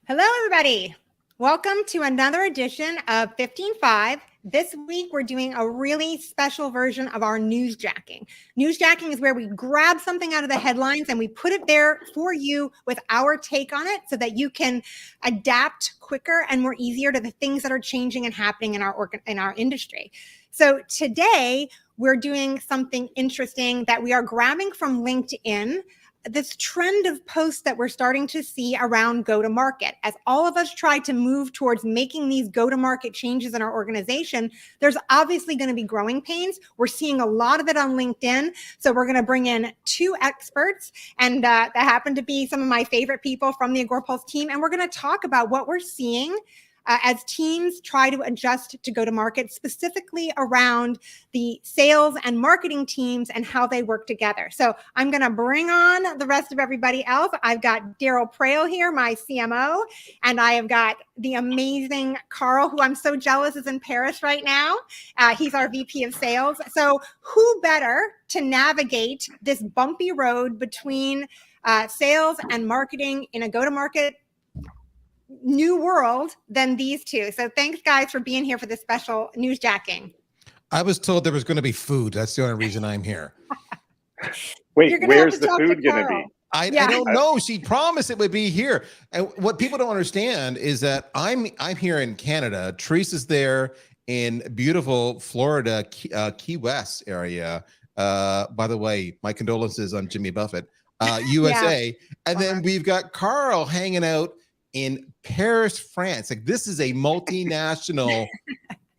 Hello, everybody. Welcome to another edition of 15.5. This week, we're doing a really special version of our newsjacking. Newsjacking is where we grab something out of the headlines and we put it there for you with our take on it so that you can adapt quicker and more easier to the things that are changing and happening in our industry. So today, we're doing something interesting that we are grabbing from LinkedIn. This trend of posts that we're starting to see around go-to-market. As all of us try to move towards making these go-to-market changes in our organization, there's obviously going to be growing pains. We're seeing a lot of it on LinkedIn. So we're going to bring in two experts, and that happen to be some of my favorite people from the AgoraPulse team. And we're going to talk about what we're seeing as teams try to adjust to go to market, specifically around the sales and marketing teams and how they work together. So I'm going to bring on the rest of everybody else. I've got Daryl Prale here, my CMO, and I have got the amazing Carl, who I'm so jealous is in Paris right now. He's our VP of sales. So who better to navigate this bumpy road between sales and marketing in a go-to-market new world than these two. So thanks, guys, for being here for this special newsjacking. I was told there was going to be food. That's the only reason I'm here. Wait, where's the food going to be? I don't know. She promised it would be here. And what people don't understand is that I'm here in Canada. Teresa's there in beautiful Florida, Key West area. By the way, my condolences on Jimmy Buffett, USA. And then we've got Carl hanging out in Paris, France. Like, this is a multinational,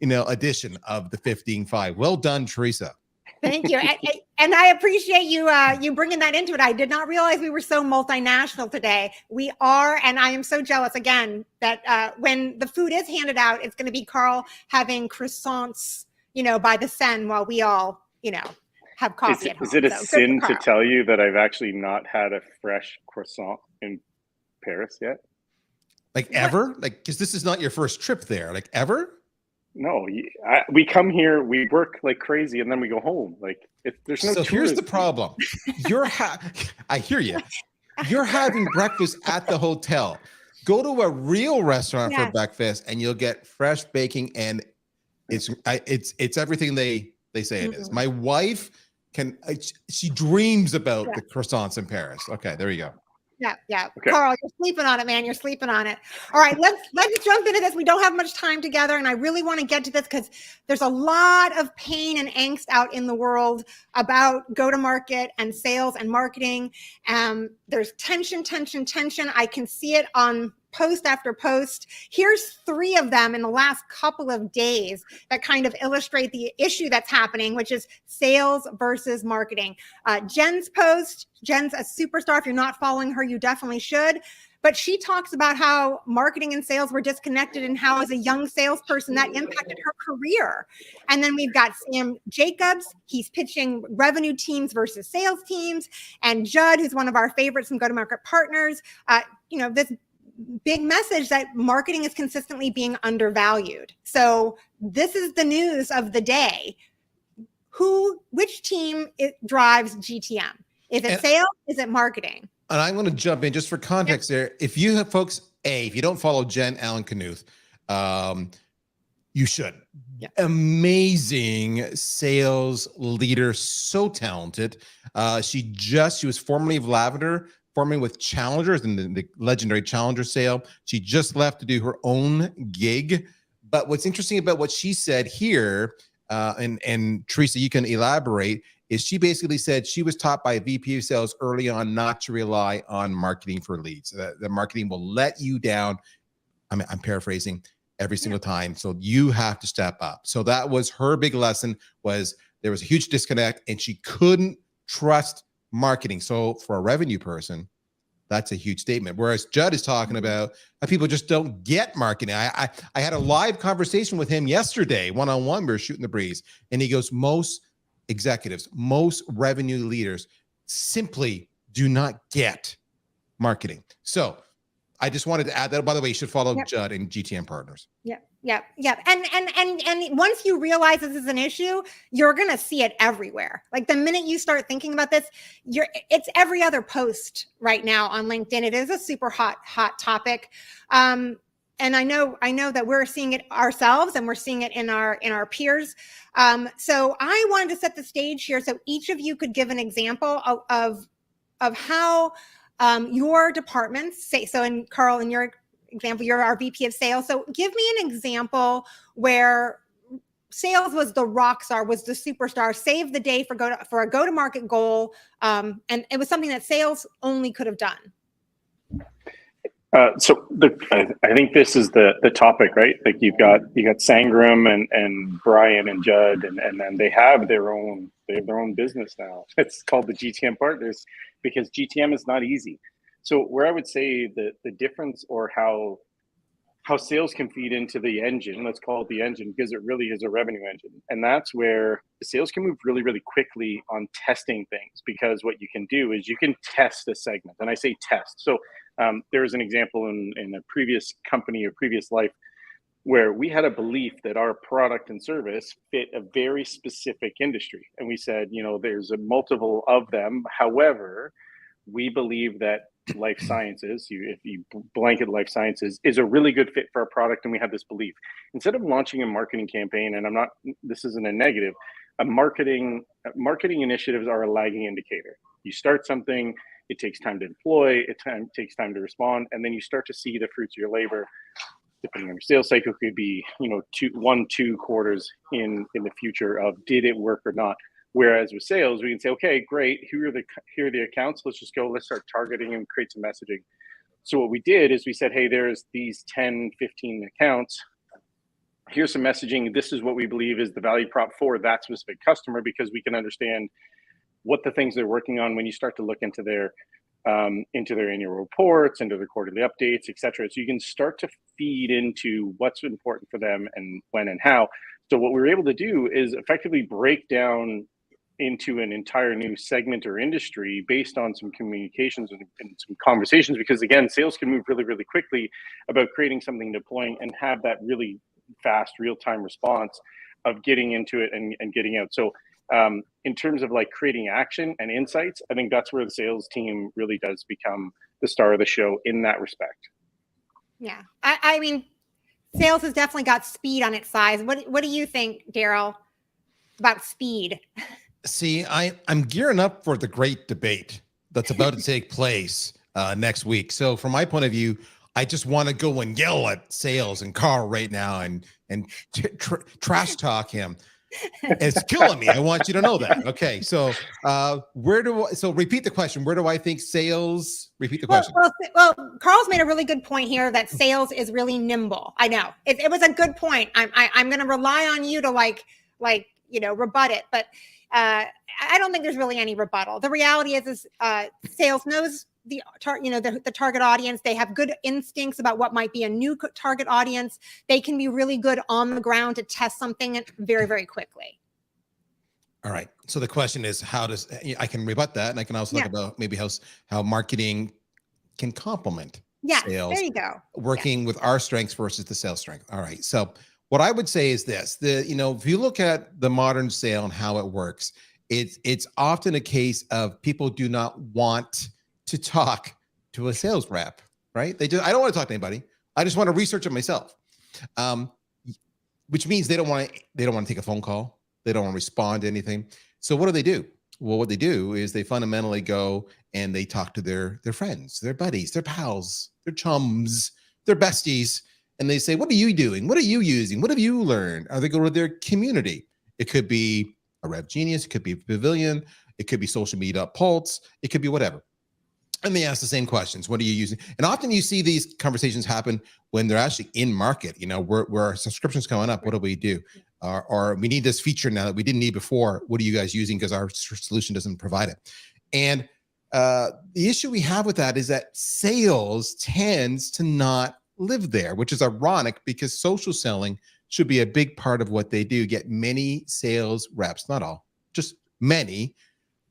edition of the 15.5. Well done, Teresa. Thank you. And I appreciate you bringing that into it. I did not realize we were so multinational today. We are, and I am so jealous again that when the food is handed out, it's going to be Carl having croissants, by the Seine while we all, have coffee at home. Is it a sin to tell you that I've actually not had a fresh croissant in Paris yet? Like ever? Like, because this is not your first trip there. Like, ever? No, we come here, we work like crazy, and then we go home. Like, there's no. So here's the problem. I hear you. You're having breakfast at the hotel. Go to a real restaurant for breakfast, and you'll get fresh baking, and it's everything they say it is. My wife she dreams about the croissants in Paris. Okay, there you go. Yeah. Okay. Carl, you're sleeping on it, man. You're sleeping on it. All right, let's jump into this. We don't have much time together, and I really want to get to this because there's a lot of pain and angst out in the world about go-to-market and sales and marketing. There's tension. I can see it on post after post. Here's 3 of them in the last couple of days that kind of illustrate the issue that's happening, which is sales versus marketing. Jen's post, Jen's a superstar. If you're not following her, you definitely should. But she talks about how marketing and sales were disconnected and how as a young salesperson that impacted her career. And then we've got Sam Jacobs. He's pitching revenue teams versus sales teams. And Judd, who's one of our favorites from Go-to-Market Partners, this big message that marketing is consistently being undervalued. So this is the news of the day. Which team drives GTM? Is it sales? Is it marketing? And I'm going to jump in just for context there. If you have folks, if you don't follow Jen Allen Knuth, you should. Yeah. Amazing sales leader, so talented. She was formerly of Lavender, formerly with Challengers and the legendary Challenger sale. She just left to do her own gig. But what's interesting about what she said here, and Teresa, you can elaborate, is she basically said she was taught by a VP of sales early on not to rely on marketing for leads. The marketing will let you down. I'm paraphrasing every single time. So you have to step up. So that was her big lesson, was there was a huge disconnect and she couldn't trust marketing. So for a revenue person, that's a huge statement. Whereas Judd is talking about how people just don't get marketing. I had a live conversation with him yesterday, one-on-one. We were shooting the breeze. And he goes, most executives, most revenue leaders simply do not get marketing. So I just wanted to add that. By the way, you should follow Yep. Judd and GTM Partners. Yep. And once you realize this is an issue, you're gonna see it everywhere. Like the minute you start thinking about this, it's every other post right now on LinkedIn. It is a super hot topic. And I know that we're seeing it ourselves, and we're seeing it in our peers. So I wanted to set the stage here so each of you could give an example of how your departments say. So, in Carl, in your example, you're our VP of sales. So give me an example where sales was the rock star, was the superstar, saved the day for a go-to-market goal, and it was something that sales only could have done. So I think this is the topic, right? Like you got Sangram and Brian and Judd, and then they have their own business now. It's called the GTM Partners, because GTM is not easy. So where I would say the difference, or how sales can feed into the engine, let's call it the engine, because it really is a revenue engine. And that's where sales can move really, really quickly on testing things, because what you can do is you can test a segment. And I say test. So there was an example in a previous company or previous life where we had a belief that our product and service fit a very specific industry. And we said, there's a multiple of them. However, we believe that life sciences, if you blanket life sciences, is a really good fit for our product. And we have this belief. Instead of launching a marketing campaign, and this isn't a negative, marketing initiatives are a lagging indicator. You start something, it takes time to deploy, takes time to respond, and then you start to see the fruits of your labor. Depending on your sales cycle, could be 1-2 quarters in the future of did it work or not. Whereas with sales, we can say, okay, great, here are the accounts. Let's start targeting and create some messaging. So what we did is we said, hey, there's these 10, 15 accounts. Here's some messaging. This is what we believe is the value prop for that specific customer, because we can understand what the things they're working on when you start to look into their annual reports, into their quarterly updates, et cetera. So you can start to feed into what's important for them and when and how. So what we were able to do is effectively break down into an entire new segment or industry based on some communications and some conversations, because again, sales can move really, really quickly about creating something, deploying, and have that really fast real-time response of getting into it and getting out. So in terms of like creating action and insights, I think that's where the sales team really does become the star of the show in that respect. Yeah. I mean, sales has definitely got speed on its side. What do you think, Daryl, about speed? See, I'm gearing up for the great debate that's about to take place next week. So from my point of view, I just want to go and yell at sales and Carl right now and trash talk him. It's killing me. I want you to know that. Okay. So repeat the question. Where do I think sales, repeat the question. Well, Carl's made a really good point here that sales is really nimble. I know it was a good point. I'm going to rely on you to rebut it, but I don't think there's really any rebuttal. The reality is sales knows the target audience. They have good instincts about what might be a new target audience. They can be really good on the ground to test something very, very quickly. All right. So the question is, I can rebut that, and I can also talk about maybe how marketing can complement sales. There you go. Working with our strengths versus the sales strength. All right. So what I would say is this: if you look at the modern sale and how it works, it's often a case of people do not want to talk to a sales rep, right? I don't want to talk to anybody. I just want to research it myself. Which means they don't want to take a phone call. They don't want to respond to anything. So what do? Well, what they do is they fundamentally go and they talk to their friends, their buddies, their pals, their chums, their besties. And they say, what are you doing? What are you using? What have you learned? Or they go to their community. It could be a Rev Genius. It could be Pavilion. It could be social media Pulse. It could be whatever. And they ask the same questions. What are you using? And often you see these conversations happen when they're actually in market. Where our subscriptions coming up. What do we do? Or we need this feature now that we didn't need before. What are you guys using? Because our solution doesn't provide it. And the issue we have with that is that sales tends to not live there, which is ironic because social selling should be a big part of what they do. Yet many sales reps, not all, just many,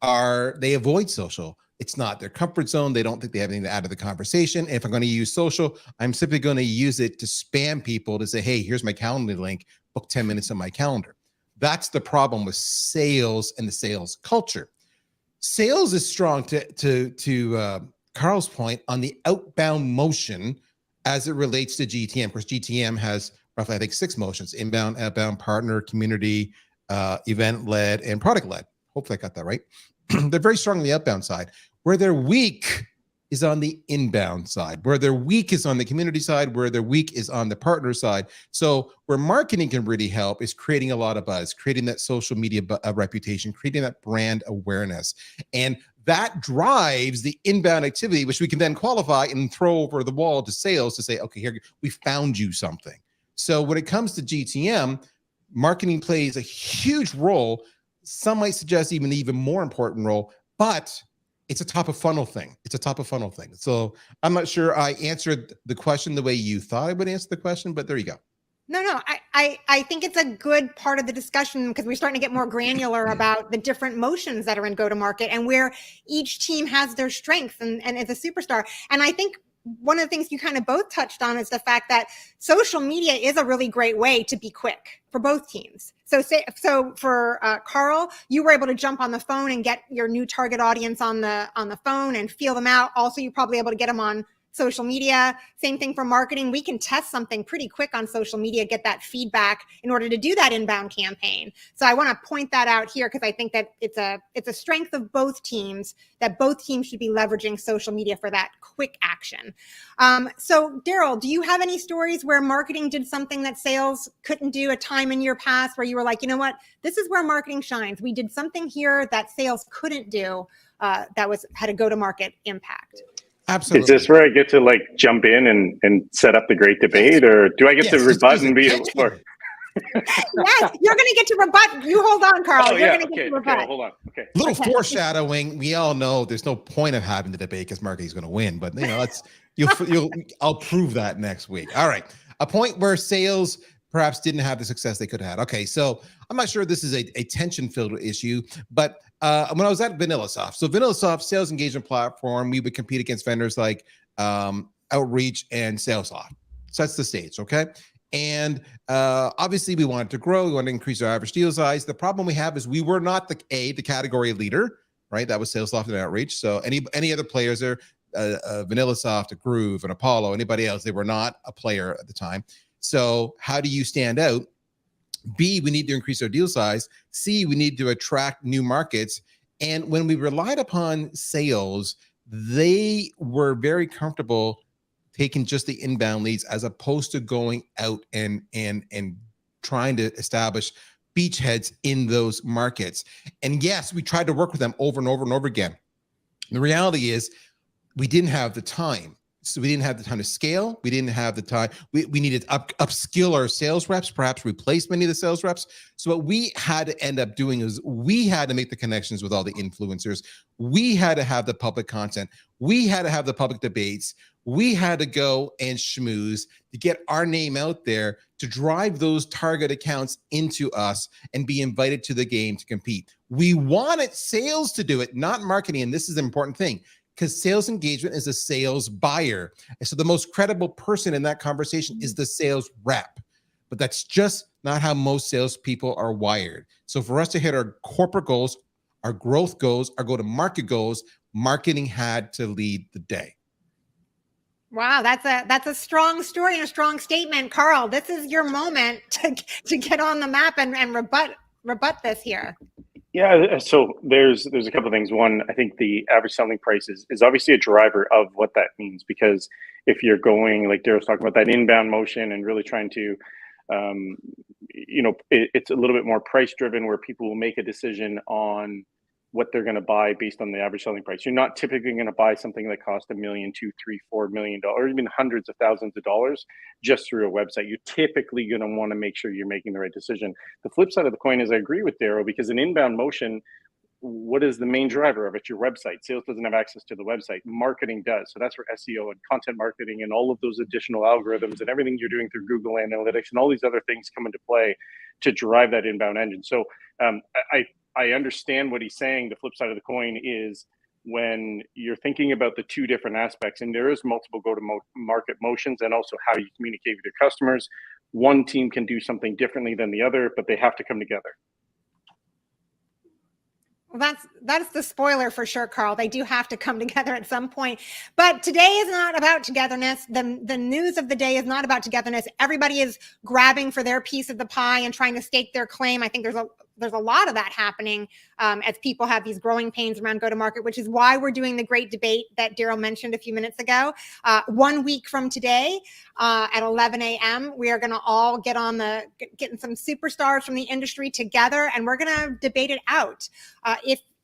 they avoid social. It's not their comfort zone. They don't think they have anything to add to the conversation. If I'm going to use social, I'm simply going to use it to spam people to say, hey, here's my calendar link, book 10 minutes on my calendar. That's the problem with sales and the sales culture. Sales is strong to Carl's point on the outbound motion as it relates to GTM. Of course, GTM has roughly, I think, 6 motions: inbound, outbound, partner, community, event-led, and product-led. Hopefully I got that right. They're very strong on the outbound side. Where they're weak is on the inbound side. Where they're weak is on the community side. Where they're weak is on the partner side. So where marketing can really help is creating a lot of buzz, creating that social media reputation, creating that brand awareness. And that drives the inbound activity, which we can then qualify and throw over the wall to sales to say, okay, here, we found you something. So when it comes to GTM, marketing plays a huge role. Some might suggest even more important role, but it's a top of funnel thing. It's a top of funnel thing. So I'm not sure I answered the question the way you thought I would answer the question, but there you go. No, I think it's a good part of the discussion because we're starting to get more granular about the different motions that are in go-to-market and where each team has their strengths and is a superstar. And I think one of the things you kind of both touched on is the fact that social media is a really great way to be quick for both teams. So for Carl, you were able to jump on the phone and get your new target audience on the phone and feel them out. Also, you're probably able to get them on social media. Same thing for marketing. We can test something pretty quick on social media, get that feedback in order to do that inbound campaign. So I want to point that out here because I think that it's a strength of both teams, that both teams should be leveraging social media for that quick action. So Daryl, do you have any stories where marketing did something that sales couldn't do, a time in your past where you were like, you know what, this is where marketing shines. We did something here that sales couldn't do that had a go-to-market impact. Absolutely. Is this where I get to like jump in and set up the great debate, or do I get to rebut and be? Yes, you're going to get to rebut. You hold on, Carl. Oh, you're going to get to rebut. Okay, hold on. Okay. Little foreshadowing. We all know there's no point of having the debate because marketing is going to win. But I'll prove that next week. All right. A point where sales perhaps didn't have the success they could have had. Okay, so I'm not sure this is a tension-filled issue, but when I was at VanillaSoft, so VanillaSoft sales engagement platform, we would compete against vendors like Outreach and Salesloft. So that's the stage, okay? And obviously we wanted to grow, we wanted to increase our average deal size. The problem we have is we were not the category leader, right? That was Salesloft and Outreach. So any other players there, VanillaSoft, a Groove, an Apollo, anybody else, they were not a player at the time. So how do you stand out? B, we need to increase our deal size. C, we need to attract new markets. And when we relied upon sales, they were very comfortable taking just the inbound leads as opposed to going out and trying to establish beachheads in those markets. And yes, we tried to work with them over and over and over again. The reality is we didn't have the time. So we didn't have the time to scale. We didn't have the time. We needed to upskill our sales reps, perhaps replace many of the sales reps. So what we had to end up doing is we had to make the connections with all the influencers. We had to have the public content. We had to have the public debates. We had to go and schmooze to get our name out there to drive those target accounts into us and be invited to the game to compete. We wanted sales to do it, not marketing. And this is an important thing, because sales engagement is a sales buyer. And so the most credible person in that conversation is the sales rep. But that's just not how most salespeople are wired. So for us to hit our corporate goals, our growth goals, our go-to-market goals, marketing had to lead the day. Wow, that's a strong story and a strong statement. Carl, this is your moment to get on the map and rebut this here. Yeah, so there's a couple of things. One, I think the average selling price is obviously a driver of what that means, because if you're going, like Daryl's talking about, that inbound motion and really trying to, it's a little bit more price driven, where people will make a decision on what they're going to buy based on the average selling price. You're not typically going to buy something that costs $1 million, $2, $3, $4 million, or even hundreds of thousands of dollars just through a website. You're typically going to want to make sure you're making the right decision. The flip side of the coin is I agree with Daryl, because an inbound motion, what is the main driver of it? Your website. Sales doesn't have access to the website. Marketing does. So that's where SEO and content marketing and all of those additional algorithms and everything you're doing through Google Analytics and all these other things come into play to drive that inbound engine. So I understand what he's saying. The flip side of the coin is when you're thinking about the two different aspects, and there is multiple go-to-market motions and also how you communicate with your customers. One team can do something differently than the other, but they have to come together. Well, that's the spoiler for sure, Carl. They do have to come together at some point. But today is not about togetherness. The news of the day is not about togetherness. Everybody is grabbing for their piece of the pie and trying to stake their claim. I think there's a lot of that happening as people have these growing pains around go-to-market, which is why we're doing the great debate that Daryl mentioned a few minutes ago. 1 week from today at 11 a.m., we are going to all getting some superstars from the industry together, and we're going to debate it out.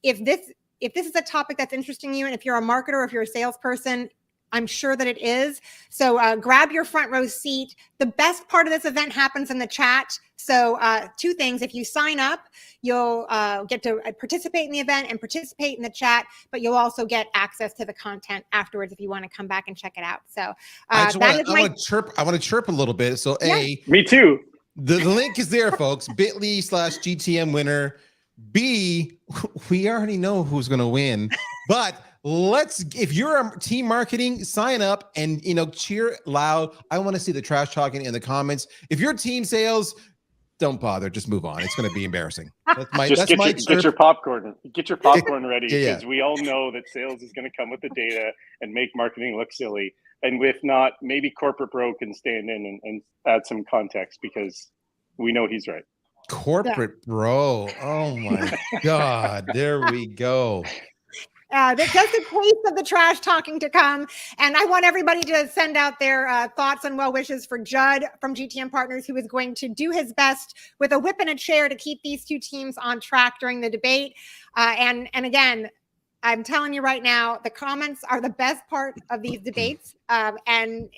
If this is a topic that's interesting you, and if you're a marketer or if you're a salesperson, I'm sure that it is. So grab your front row seat. The best part of this event happens in the chat. So two things. If you sign up, you'll get to participate in the event and participate in the chat, but you'll also get access to the content afterwards if you want to come back and check it out. So I want to chirp a little bit. So A, me too. The link is there, folks. bit.ly/GTM winner. B, we already know who's going to win, but if you're a team marketing, sign up and, cheer loud. I want to see the trash talking in the comments. If you're team sales, don't bother. Just move on. It's going to be embarrassing. Get your popcorn. Get your popcorn ready, because we all know that sales is going to come with the data and make marketing look silly. And if not, maybe Corporate Bro can stand in and add some context, because we know he's right. Corporate Bro. Oh my God. There we go. That's just a taste of the trash talking to come. And I want everybody to send out their thoughts and well wishes for Judd from GTM Partners, who is going to do his best with a whip and a chair to keep these two teams on track during the debate. And again, I'm telling you right now, the comments are the best part of these debates. And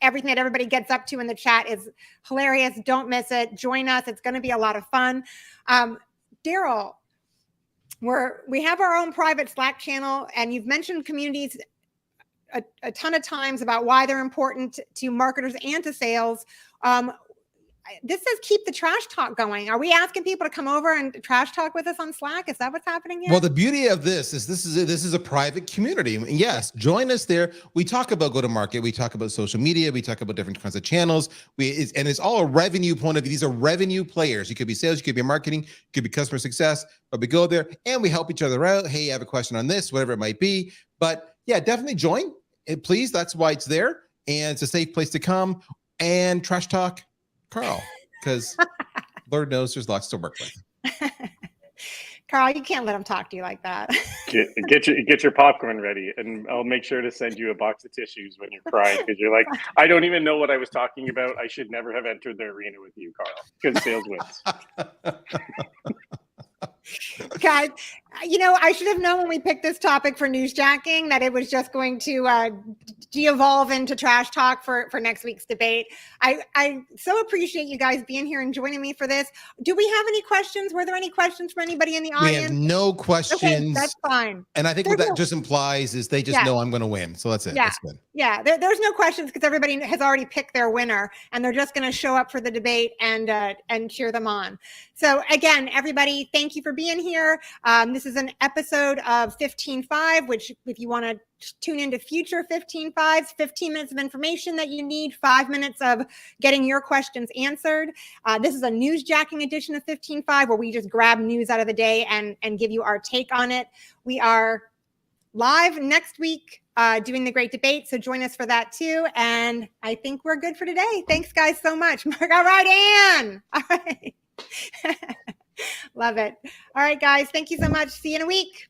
everything that everybody gets up to in the chat is hilarious. Don't miss it. Join us. It's going to be a lot of fun. Daryl, we have our own private Slack channel, and you've mentioned communities a ton of times about why they're important to marketers and to sales. This says keep the trash talk going. Are we asking people to come over and trash talk with us on Slack? Is that what's happening here? Well, the beauty of this is a private community. Yes, join us there. We talk about go-to-market. We talk about social media. We talk about different kinds of channels. And it's all a revenue point of view. These are revenue players. You could be sales, you could be marketing, you could be customer success, but we go there and we help each other out. Hey, I have a question on this, whatever it might be. But yeah, definitely join. Please, that's why it's there. And it's a safe place to come and trash talk Carl, because Lord knows there's lots to work with. Carl, you can't let him talk to you like that. Get your popcorn ready, and I'll make sure to send you a box of tissues when you're crying, because you're like, I don't even know what I was talking about. I should never have entered the arena with you, Carl, because sales wins. Guys, I should have known when we picked this topic for newsjacking that it was just going to de-evolve into trash talk for next week's debate. I so appreciate you guys being here and joining me for this. Do we have any questions? Were there any questions from anybody in the audience? We have no questions. Okay, that's fine. And I think what that just implies is they just know I'm going to win. So that's it. Yeah. That's good. Yeah, there's no questions because everybody has already picked their winner, and they're just going to show up for the debate and cheer them on. So again, everybody, thank you for being here. This is an episode of 15.5, which if you want to tune into future 15.5s, 15 minutes of information that you need, 5 minutes of getting your questions answered. This is a newsjacking edition of 15.5 where we just grab news out of the day and give you our take on it. We are live next week doing the great debate, so join us for that too. And I think we're good for today. Thanks, guys, so much. All right, Ann. All right. Love it. All right, guys. Thank you so much. See you in a week.